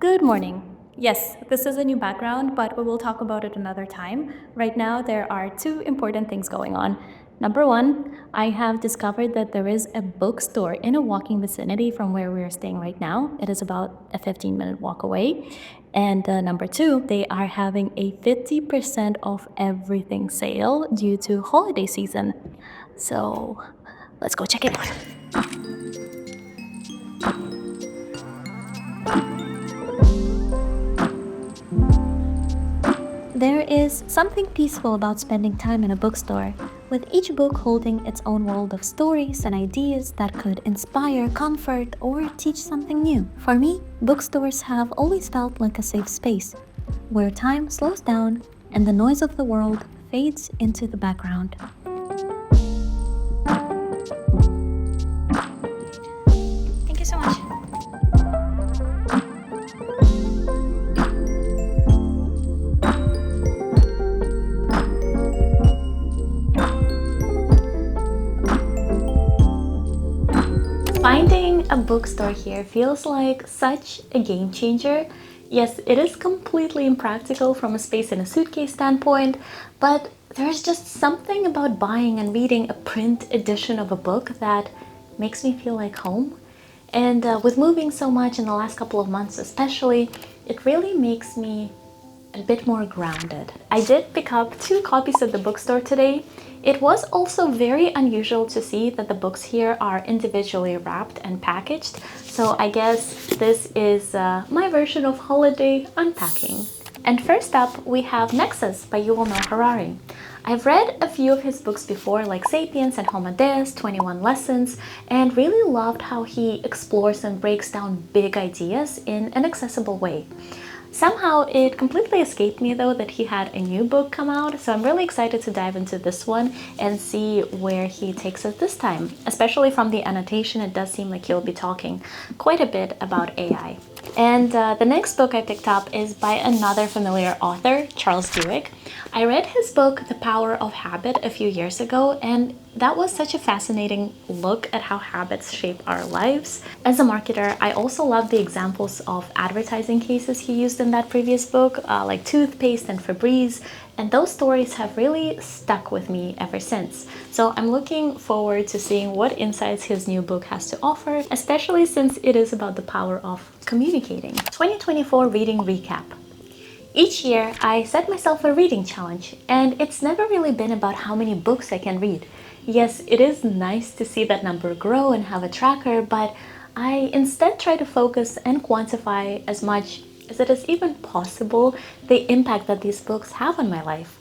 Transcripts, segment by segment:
Good morning. Yes, this is a new background, but we will talk about it another time. Right now, there are two important things going on. Number one, I have discovered that there is a bookstore in a walking vicinity from where we are staying right now. It is about a 15-minute walk away. And number two, they are having a 50% off everything sale due to holiday season. So let's go check it out. There is something peaceful about spending time in a bookstore, with each book holding its own world of stories and ideas that could inspire, comfort, or teach something new. For me, bookstores have always felt like a safe space, where time slows down and the noise of the world fades into the background. Thank you so much. Finding a bookstore here feels like such a game changer. Yes, it is completely impractical from a space in a suitcase standpoint, but there's just something about buying and reading a print edition of a book that makes me feel like home. And with moving so much in the last couple of months especially, it really makes me a bit more grounded. I did pick up two copies at the bookstore today. It was also very unusual to see that the books here are individually wrapped and packaged, so I guess this is my version of holiday unpacking. And first up, we have Nexus by Yuval Noah Harari. I've read a few of his books before, like Sapiens and Homo Deus, 21 Lessons, and really loved how he explores and breaks down big ideas in an accessible way. Somehow it completely escaped me though that he had a new book come out, so I'm really excited to dive into this one and see where he takes us this time. Especially from the annotation, it does seem like he'll be talking quite a bit about AI. And the next book I picked up is by another familiar author, Charles Duhigg. I read his book, The Power of Habit, a few years ago, and that was such a fascinating look at how habits shape our lives. As a marketer, I also love the examples of advertising cases he used in that previous book, like toothpaste and Febreze, and those stories have really stuck with me ever since. So I'm looking forward to seeing what insights his new book has to offer, especially since it is about the power of communicating. 2024 Reading Recap. Each year, I set myself a reading challenge, and it's never really been about how many books I can read. Yes, it is nice to see that number grow and have a tracker, but I instead try to focus and quantify as much as it is even possible the impact that these books have on my life.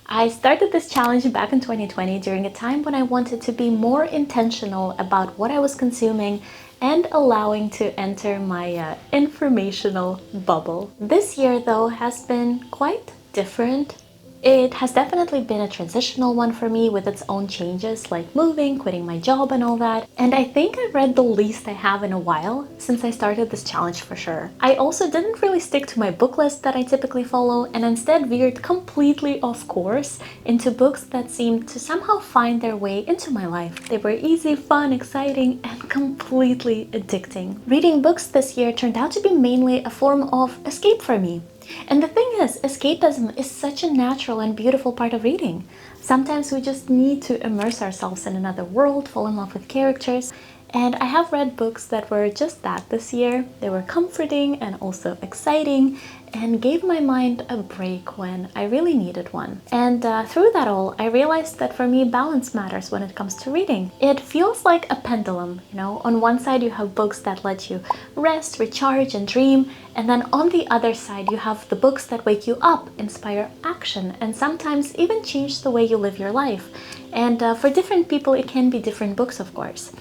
I started this challenge back in 2020 during a time when I wanted to be more intentional about what I was consuming and allowing to enter my informational bubble. This year, though, has been quite different. It has definitely been a transitional one for me with its own changes, like moving, quitting my job and all that. And I think I've read the least I have in a while since I started this challenge for sure. I also didn't really stick to my book list that I typically follow and instead veered completely off course into books that seemed to somehow find their way into my life. They were easy, fun, exciting, and completely addicting. Reading books this year turned out to be mainly a form of escape for me. And the thing is, escapism is such a natural and beautiful part of reading. Sometimes we just need to immerse ourselves in another world, fall in love with characters, and I have read books that were just that this year. They were comforting and also exciting and gave my mind a break when I really needed one. And through that all, I realized that for me, balance matters when it comes to reading. It feels like a pendulum, you know? On one side, you have books that let you rest, recharge, and dream. And then on the other side, you have the books that wake you up, inspire action, and sometimes even change the way you live your life. And for different people, it can be different books, of course.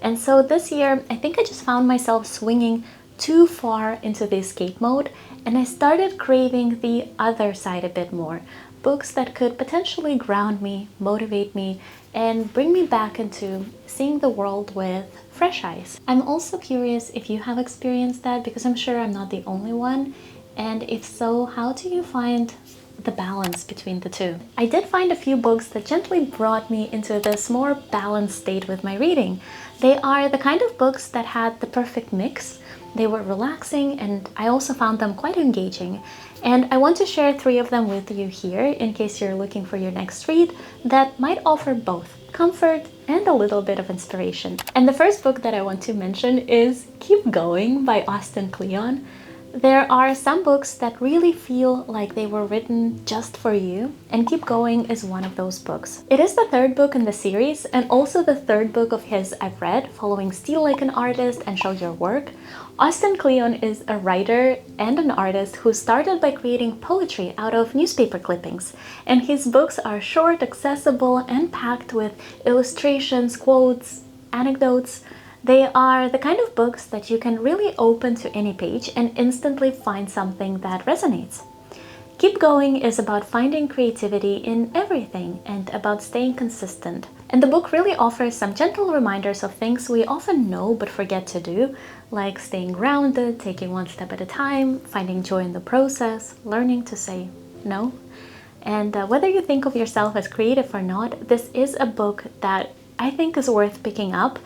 And so this year, I think I just found myself swinging too far into the escape mode, and I started craving the other side a bit more. Books that could potentially ground me, motivate me, and bring me back into seeing the world with fresh eyes. I'm also curious if you have experienced that, because I'm sure I'm not the only one. And if so, how do you find the balance between the two. I did find a few books that gently brought me into this more balanced state with my reading. They are the kind of books that had the perfect mix. They were relaxing, and I also found them quite engaging. And I want to share 3 of them with you here in case you're looking for your next read that might offer both comfort and a little bit of inspiration. And the first book that I want to mention is Keep Going by Austin Kleon. There are some books that really feel like they were written just for you, and Keep Going is one of those books. It is the 3rd book in the series, and also the 3rd book of his I've read, following Steal Like an Artist and Show Your Work. Austin Kleon is a writer and an artist who started by creating poetry out of newspaper clippings, and his books are short, accessible, and packed with illustrations, quotes, anecdotes. They are the kind of books that you can really open to any page and instantly find something that resonates. Keep Going is about finding creativity in everything and about staying consistent. And the book really offers some gentle reminders of things we often know but forget to do, like staying grounded, taking one step at a time, finding joy in the process, learning to say no. And whether you think of yourself as creative or not, this is a book that I think is worth picking up.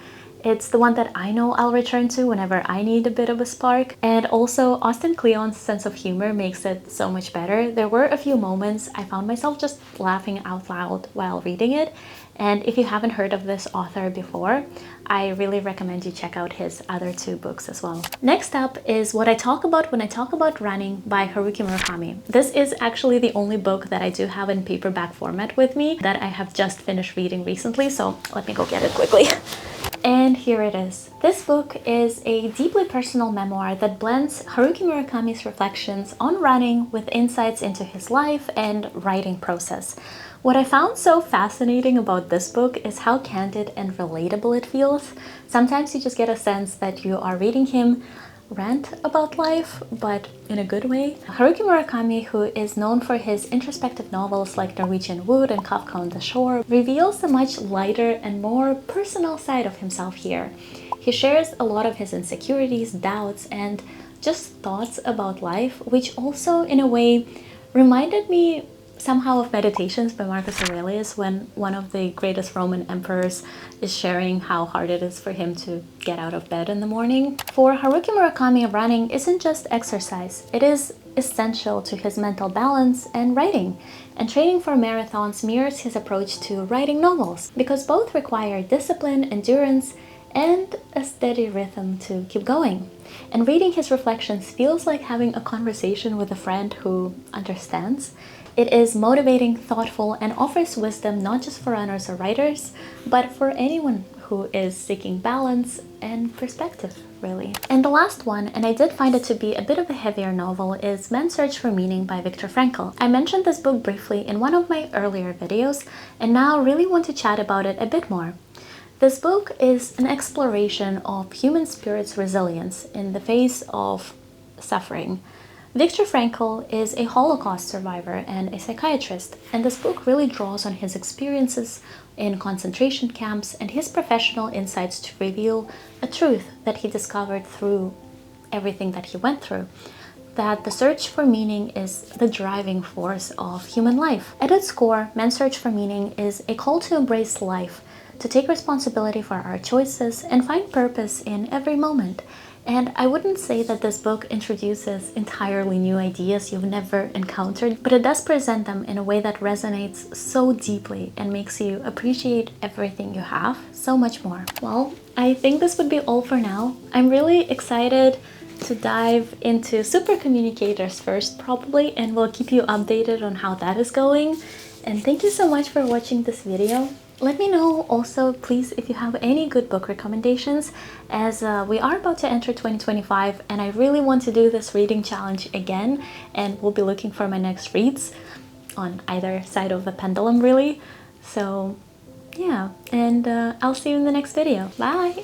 It's the one that I know I'll return to whenever I need a bit of a spark. And also, Austin Kleon's sense of humor makes it so much better. There were a few moments I found myself just laughing out loud while reading it. And if you haven't heard of this author before, I really recommend you check out his other 2 books as well. Next up is What I Talk About When I Talk About Running by Haruki Murakami. This is actually the only book that I do have in paperback format with me that I have just finished reading recently, so let me go get it quickly. And here it is. This book is a deeply personal memoir that blends Haruki Murakami's reflections on running with insights into his life and writing process. What I found so fascinating about this book is how candid and relatable it feels. Sometimes you just get a sense that you are reading him rant about life, but in a good way. Haruki Murakami, who is known for his introspective novels like Norwegian Wood and Kafka on the Shore, reveals a much lighter and more personal side of himself here. He shares a lot of his insecurities, doubts, and just thoughts about life, which also, in a way, reminded me somehow of Meditations by Marcus Aurelius, when one of the greatest Roman emperors is sharing how hard it is for him to get out of bed in the morning. For Haruki Murakami, running isn't just exercise, it is essential to his mental balance and writing. And training for marathons mirrors his approach to writing novels, because both require discipline, endurance, and a steady rhythm to keep going. And reading his reflections feels like having a conversation with a friend who understands. It is motivating, thoughtful, and offers wisdom not just for runners or writers, but for anyone who is seeking balance and perspective, really. And the last one, and I did find it to be a bit of a heavier novel, is Man's Search for Meaning by Viktor Frankl. I mentioned this book briefly in one of my earlier videos, and now really want to chat about it a bit more. This book is an exploration of human spirit's resilience in the face of suffering. Viktor Frankl is a Holocaust survivor and a psychiatrist, and this book really draws on his experiences in concentration camps and his professional insights to reveal a truth that he discovered through everything that he went through, that the search for meaning is the driving force of human life. At its core, Man's Search for Meaning is a call to embrace life, to take responsibility for our choices and find purpose in every moment. And I wouldn't say that this book introduces entirely new ideas you've never encountered, but it does present them in a way that resonates so deeply and makes you appreciate everything you have so much more. Well, I think this would be all for now. I'm really excited to dive into Super Communicators first, probably, and we'll keep you updated on how that is going. And thank you so much for watching this video. Let me know also, please, if you have any good book recommendations, as we are about to enter 2025 and I really want to do this reading challenge again, and we'll be looking for my next reads on either side of the pendulum, really. So yeah, and I'll see you in the next video. Bye!